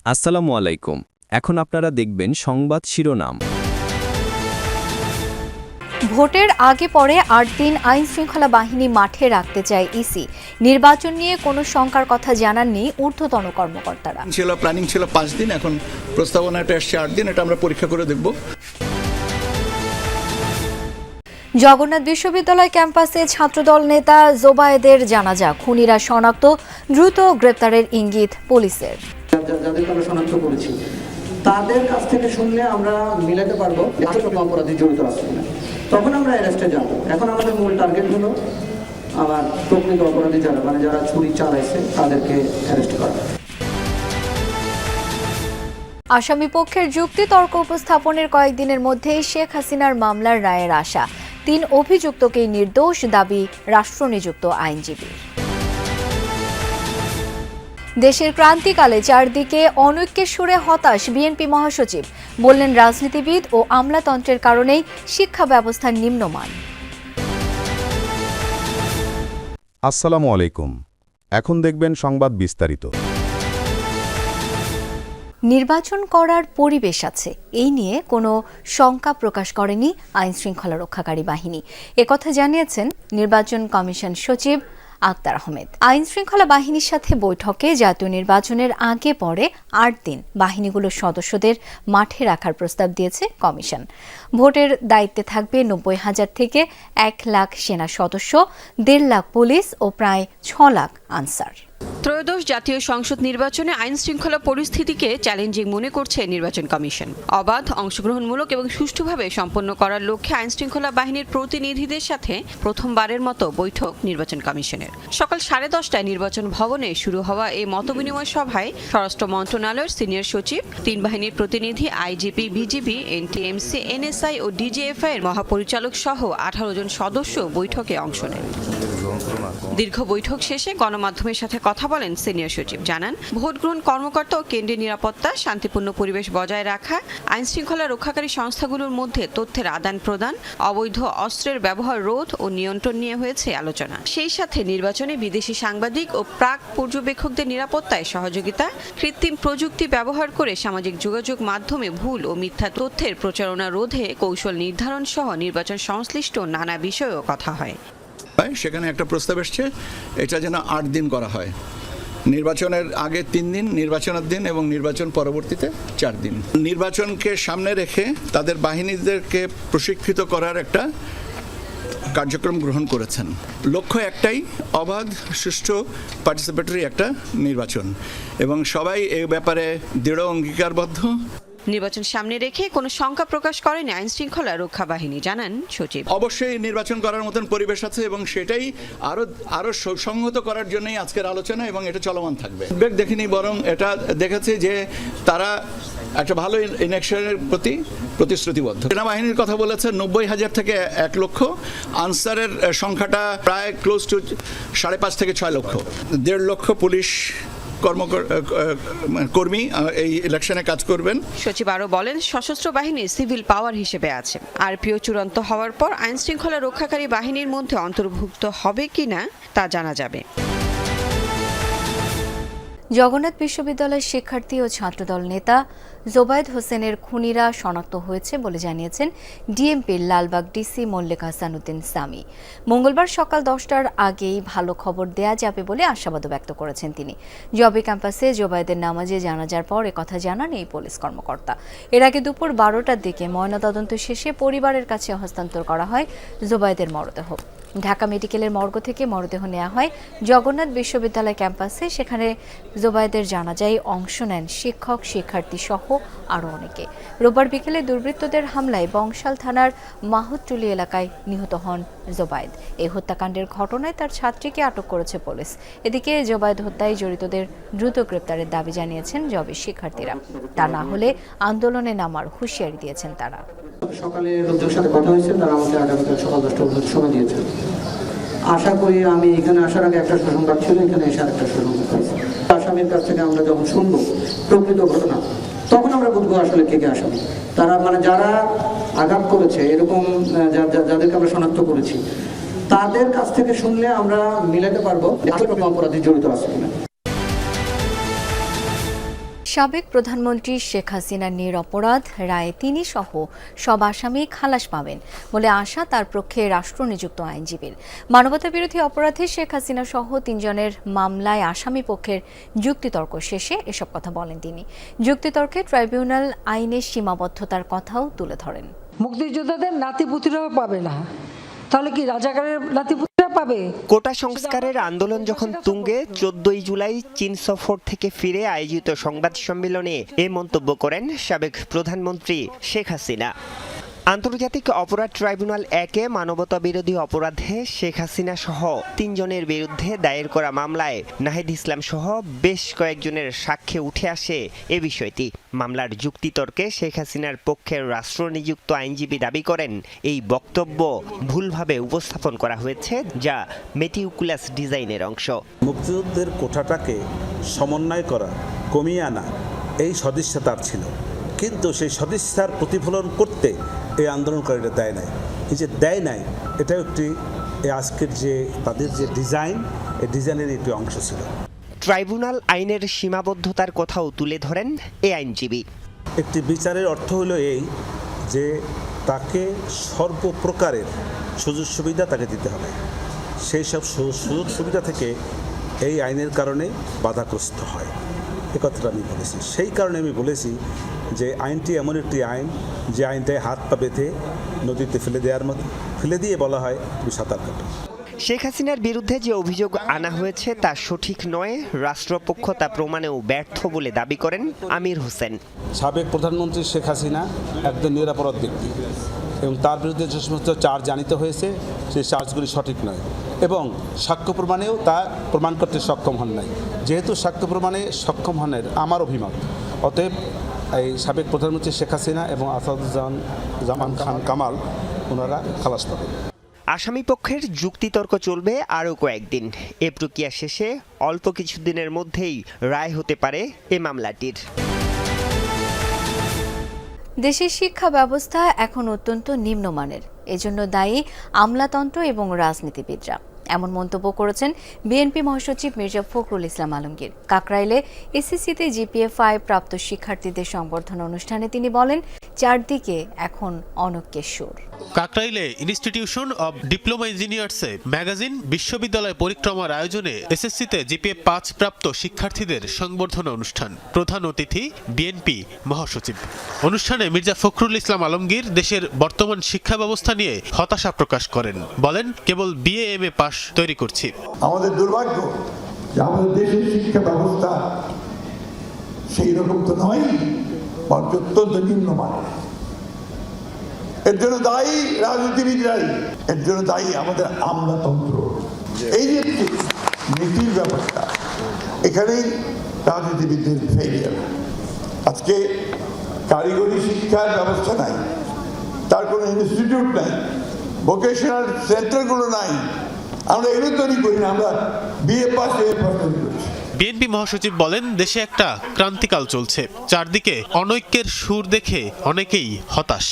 আসসালামু আলাইকুম। এখন আপনারা দেখবেন সংবাদ শিরোনাম। ভোটের আগে পরে ৮ দিন আইন শৃঙ্খলা বাহিনী মাঠে রাখতে চায় ইসি। নির্বাচন নিয়ে কোনো শঙ্কার কথা জানাননি ঊর্ধ্বতন কর্মকর্তারা। প্ল্যানিং ছিল ৫ দিন, এখন প্রস্তাবনাটা আসছে ৮ দিন। এটা আমরা পরীক্ষা করে দেখব। জগন্নাথ বিশ্ববিদ্যালয় ক্যাম্পাসে ছাত্রদল নেতা জোবায়েদের জানাজা, খুনিরা শনাক্ত, দ্রুত গ্রেপ্তারের ইঙ্গিত পুলিশের। যাদেরকে আমরা শনাক্ত করেছি তাদের কাছ থেকে শুনলে আমরা মিলাতে পারবো আসলে অপরাধী জড়িত আছে কিনা, তখন আমরা অ্যারেস্টে যাব। এখন আমাদের মূল টার্গেট হলো আমার প্রকৃত অপরাধী যারা ছুরি চালাইছে তাদেরকে অ্যারেস্ট করা। আসামি পক্ষের যুক্তি তর্ক উপস্থাপনের কয়েকদিনের মধ্যেই শেখ হাসিনার মামলার রায়ের আশা। ৩ অভিযুক্তকেই নির্দোষ দাবি রাষ্ট্রনিযুক্ত আইনজীবী। দেশের ক্রান্তিকালে চারদিকে অনৈক্যের সুরে হতাশ বিএনপি মহাসচিব, বললেন রাজনীতিবিদ ও আমলাতন্ত্রের কারণেই শিক্ষা ব্যবস্থার নিম্নমান। আসসালামু আলাইকুম। এখন দেখবেন সংবাদ বিস্তারিত। নির্বাচন করার পরিবেশ আছে, এই নিয়ে কোনো শঙ্কা প্রকাশ করেনি আইন শৃঙ্খলা রক্ষাকারী বাহিনী। একথা জানিয়েছেন নির্বাচন কমিশন সচিব আক্তার আহমেদ। আইন শৃঙ্খলা বাহিনীর সাথে বৈঠকে জাতীয় নির্বাচনের আগে পরে ৮ দিন বাহিনীগুলোর সদস্যদের মাঠে রাখার প্রস্তাব দিয়েছে কমিশন। ভোটের দায়িত্বে থাকবে ৯০,০০০ থেকে ১ লাখ সেনা সদস্য, ১.৫ লাখ পুলিশ ও প্রায় ৬ লাখ আনসার। ত্রয়োদশ জাতীয় সংসদ নির্বাচনে আইন শৃঙ্খলা পরিস্থিতিকে চ্যালেঞ্জিং মনে করছে নির্বাচন কমিশন। অবাধ, অংশগ্রহণমূলক এবং সুষ্ঠুভাবে সম্পন্ন করার লক্ষ্যে আইন শৃঙ্খলা বাহিনীর প্রতিনিধিদের সাথে প্রথমবারের মতো বৈঠক নির্বাচন কমিশনের। সকাল 10:30টায় নির্বাচন ভবনে শুরু হওয়া এই মতবিনিময় সভায় স্বরাষ্ট্র মন্ত্রণালয়ের সিনিয়র সচিব, ৩ বাহিনীর প্রতিনিধি, আইজিপি, বিজিবি, এনটিএমসি, এনএসআই ও ডিজিএফআই এর মহাপরিচালক সহ ১৮ জন সদস্য বৈঠকে অংশ নেন। দীর্ঘ বৈঠক শেষে গণমাধ্যমের সাথে কথা বলেন সিনিয়র সচিব, জানান ভোট গ্রহণ কর্মকর্তা ও কেন্দ্রের নিরাপত্তা, শান্তিপূর্ণ পরিবেশ বজায় রাখা, আইন শৃঙ্খলা রক্ষাকারী সংস্থাগুলোর মধ্যে তথ্যের আদান প্রদান, অবৈধ অস্ত্রের ব্যবহার রোধ ও নিয়ন্ত্রণ নিয়ে হয়েছে আলোচনা। সেই সাথে নির্বাচনে বিদেশি সাংবাদিক ও প্রাক পর্যবেক্ষকদের নিরাপত্তায় সহযোগিতা, কৃত্রিম প্রযুক্তি ব্যবহার করে সামাজিক যোগাযোগ মাধ্যমে ভুল ও মিথ্যা তথ্যের প্রচারণা রোধে কৌশল নির্ধারণ সহ নির্বাচন সংশ্লিষ্ট নানা বিষয়েও কথা হয়। সেখানে একটা প্রস্তাব এসছে, এটা যেন ৮ দিন করা হয়। নির্বাচনের আগে ৩ দিন, নির্বাচনের দিন এবং নির্বাচন পরবর্তীতে 4 দিন। নির্বাচনকে সামনে রেখে তাদের বাহিনীদেরকে প্রশিক্ষিত করার একটা কার্যক্রম গ্রহণ করেছেন। লক্ষ্য একটাই, অবাধ, সুষ্ঠু, পার্টিসিপেটরি একটা নির্বাচন, এবং সবাই এই ব্যাপারে দৃঢ় অঙ্গীকারবদ্ধ। নির্বাচন সামনে রেখে কোনো শঙ্কা প্রকাশ করেনি আইন শৃঙ্খলা রক্ষা বাহিনী, জানান সচিব। অবশ্যই নির্বাচন করার মতন পরিবেশ আছে এবং সেটাই আরো সংহত করার জন্যই আজকের আলোচনা, এবং এটা চলমান থাকবে। দেখিনি, বরং এটা দেখেছে যে তারা একটা ভালো ইলেকশনের প্রতি প্রতিশ্রুতিবদ্ধ। সেনাবাহিনীর কথা বলেছে ৯০,০০০ থেকে ১ লক্ষ, আনসারের সংখ্যাটা প্রায় ক্লোজ টু ৫.৫ থেকে ৬ লক্ষ, ১.৫ লক্ষ পুলিশ কর্মী এই ইলেকশনে কাজ করবেন। সচিব আরও বলেন, সশস্ত্র বাহিনী সিভিল পাওয়ার হিসেবে আছে। আরপিও চূড়ান্ত হওয়ার পর আইন শৃঙ্খলা রক্ষাকারী বাহিনীর মধ্যে অন্তর্ভুক্ত হবে কিনা তা জানা যাবে। জগন্নাথ বিশ্ববিদ্যালয়ের শিক্ষার্থী ও ছাত্রদল নেতা জোবায়েদ হোসেনের খুনিরা শনাক্ত হয়েছে বলে জানিয়েছেন ডিএমপির লালবাগ ডিসি মল্লিক হাসানুদ্দিন সামি। মঙ্গলবার সকাল 10টার আগেই ভালো খবর দেয়া যাবে বলে আশাবাদ ব্যক্ত করেছেন তিনি। জবি ক্যাম্পাসে জোবায়েদের নামাজে জানাজার পর একথা জানান এই পুলিশ কর্মকর্তা। এর আগে দুপুর 12টার দিকে ময়নাতদন্ত শেষে পরিবারের কাছে হস্তান্তর করা হয় জোবায়েদের মরদেহ। ঢাকা মেডিকেলের মর্গ থেকে মরদেহ নেওয়া হয় জগন্নাথ বিশ্ববিদ্যালয় ক্যাম্পাসে। সেখানে জোবায়েদের জানাজায় অংশ নেন শিক্ষক, শিক্ষার্থী সহ আরও অনেকে। রোববার বিকেলে দুর্বৃত্তদের হামলায় বংশাল থানার মাহুদটুলি এলাকায় নিহত হন জোবায়েদ। এই হত্যাকাণ্ডের ঘটনায় তার ছাত্রীকে আটক করেছে পুলিশ। এদিকে জোবায়েদ হত্যায় জড়িতদের দ্রুত গ্রেপ্তারের দাবি জানিয়েছেন জবির শিক্ষার্থীরা। তা না হলে আন্দোলনে নামার হুঁশিয়ারি দিয়েছেন তারা। সকালে লোকদের সাথে কথা হয়েছে, তারা আমাকে আগামীকাল সকাল 10টা পর্যন্ত সময় দিয়েছেন। আশা করি আমি এখানে আসার আগে একটা সুসংবাদ ছিল, এখানে এসে আরেকটা সুসংবাদ পাইছি। আসামির কাছ থেকে আমরা যখন শুনবো প্রকৃত ঘটনা, তখন আমরা বুঝবো আসলে কে কে আসামি। তারা যারা আঘাত করেছে, এরকম যাদেরকে আমরা শনাক্ত করেছি, তাদের কাছ থেকে শুনলে আমরা মিলাতে পারবো আসলে অপরাধী জড়িত আছে কিনা। সাবেক প্রধানমন্ত্রী শেখ হাসিনার নিরপরাধ রায়ে তিনি সহ সব আসামি খালাস পাবেন বলে আশা তার পক্ষে রাষ্ট্রনিযুক্ত আইনজীবীর। মানবতাবিরোধী অপরাধে শেখ হাসিনা সহ 3 জনের মামলায় আসামি পক্ষের যুক্তিতর্ক শেষে এসব কথা বলেন তিনি। যুক্তিতর্কে ট্রাইব্যুনাল আইনের সীমাবদ্ধতার কথাও তুলে ধরেন। মুক্তিযোদ্ধাদের নাতিপুতিরাও পাবে না, তাহলে কি রাজাকারের নাতিপুতিরা পাবে? কোটা সংস্কারের আন্দোলন যখন তুঙ্গে 14ই জুলাই চীন সফর থেকে ফিরে আয়োজিত সংবাদ সম্মেলনে এ মন্তব্য করেন সাবেক প্রধানমন্ত্রী শেখ হাসিনা। আন্তর্জাতিক অপরাধ ট্রাইব্যুনাল 1-এ মানবতা বিরোধী অপরাধে শেখ হাসিনা সহ 3 জনের বিরুদ্ধে দায়ের করা মামলায় নাহিদ ইসলাম সহ বেশ কয়েকজনের সাক্ষ্যে উঠে আসে এ বিষয়টি। মামলার যুক্তিতর্কে শেখ হাসিনার পক্ষের রাষ্ট্রনিযুক্ত আইনজীবী দাবি করেন এই বক্তব্য ভুলভাবে উপস্থাপন করা হয়েছে, যা মেটিকুলাস ডিজাইনের অংশ। মুক্তিযুদ্ধের কোঠাটাকে সমন্বয় করা, কমিয়ে আনা এই সদিচ্ছা তার ছিল, কিন্তু সেই সদিচ্ছার প্রতিফলন করতে এই আন্দোলনকারীরা দেয় নাই। এই যে দেয় নাই, এটাও একটি আজকের যে তাদের যে ডিজাইন, এই ডিজাইনের একটি অংশ ছিল। ট্রাইব্যুনাল আইনের সীমাবদ্ধতার কথাও তুলে ধরেন এ আইনজীবী। একটি বিচারের অর্থ হলো এই যে তাকে সর্বপ্রকারের সুযোগ সুবিধা তাকে দিতে হবে। সেই সব সুযোগ সুবিধা থেকে এই আইনের কারণে বাধাগ্রস্ত হয়, এ কথাটা আমি বলেছি। সেই কারণে আমি বলেছি যে আইনটি এমন একটি আইন যে আইনটায় হাত পা বেঁধে নদীতে ফেলে দেওয়ার মতো, ফেলে দিয়ে বলা হয় তুমি সাঁতার কাটো। শেখ হাসিনার বিরুদ্ধে যে অভিযোগ আনা হয়েছে তা সঠিক নয়, রাষ্ট্রপক্ষ তা প্রমাণেও ব্যর্থ বলে দাবি করেন আমির হোসেন। সাবেক প্রধানমন্ত্রী শেখ হাসিনা একজন নিরপরাধ ব্যক্তি এবং তার বিরুদ্ধে যে সমস্ত চার্জ আনিত হয়েছে সেই চার্জগুলি সঠিক নয় এবং সাক্ষ্য প্রমাণেও তা প্রমাণ করতে সক্ষম হন নাই। যেহেতু সাক্ষ্য প্রমাণে সক্ষম হনের আমার অভিমত, অতএব এই সাবেক প্রধানমন্ত্রী শেখ হাসিনা এবং আসাদুজ্জামান খান কামাল ওনারা খালাস পাবেন। আসামি পক্ষের যুক্তিতর্ক চলবে আরও কয়েকদিন। এ প্রক্রিয়া শেষে অল্প কিছুদিনের মধ্যেই রায় হতে পারে এ মামলাটির। দেশের শিক্ষা ব্যবস্থা এখন অত্যন্ত নিম্নমানের, এজন্য দায়ী আমলাতন্ত্র এবং রাজনীতিবিদরা, এমন মন্তব্য করেছেন বিএনপি মহাসচিব মির্জা ফখরুল ইসলাম আলমগীর। কাকরাইলে এসএসসিতে জিপিএ-5 প্রাপ্ত শিক্ষার্থীদের সংবর্ধনা অনুষ্ঠানে তিনি বলেন, চারদিকে এখন অনৈক্যের সুর। কাকরাইলে ইনস্টিটিউশন অব ডিপ্লোমা ইঞ্জিনিয়ার্সে ম্যাগাজিন বিশ্ববিদ্যালয় পরিক্রমার আয়োজনে এসএসসিতে জিপিএ-5 প্রাপ্ত শিক্ষার্থীদের সংবর্ধনা অনুষ্ঠান। প্রধান অতিথি বিএনপি মহাসচিব। অনুষ্ঠানে মির্জা ফখরুল ইসলাম আলমগীর দেশের বর্তমান শিক্ষা ব্যবস্থা নিয়ে হতাশা প্রকাশ করেন। বলেন, কেবল বিএ এমএ পাস তৈরি করছি। আমাদের দুর্ভাগ্য যে আমাদের দেশের শিক্ষা ব্যবস্থা সেই রকম তো নয়, বরং অত্যন্ত নিম্নমানের। এর জন্য দায়ী রাজনীতিবিদরাই, এর জন্য দায়ী আমাদের আমলাতন্ত্র। এই যে নীতির ব্যাপারটা, এখানেই রাজনীতিবিদদের ফেলিয়ার। আজকে কারিগরি শিক্ষার ব্যবস্থা নাই, তার কোনো ইনস্টিটিউট নাই, ভোকেশনাল সেন্টারগুলো নাই। আমরা এগুলো তৈরি করি না, আমরা বিএ পাস তৈরি করছি। বিএনপি মহাসচিব বলেন, দেশে একটা ক্রান্তিকাল চলছে, চারদিকে অনৈক্যের সুর দেখে অনেকেই হতাশ।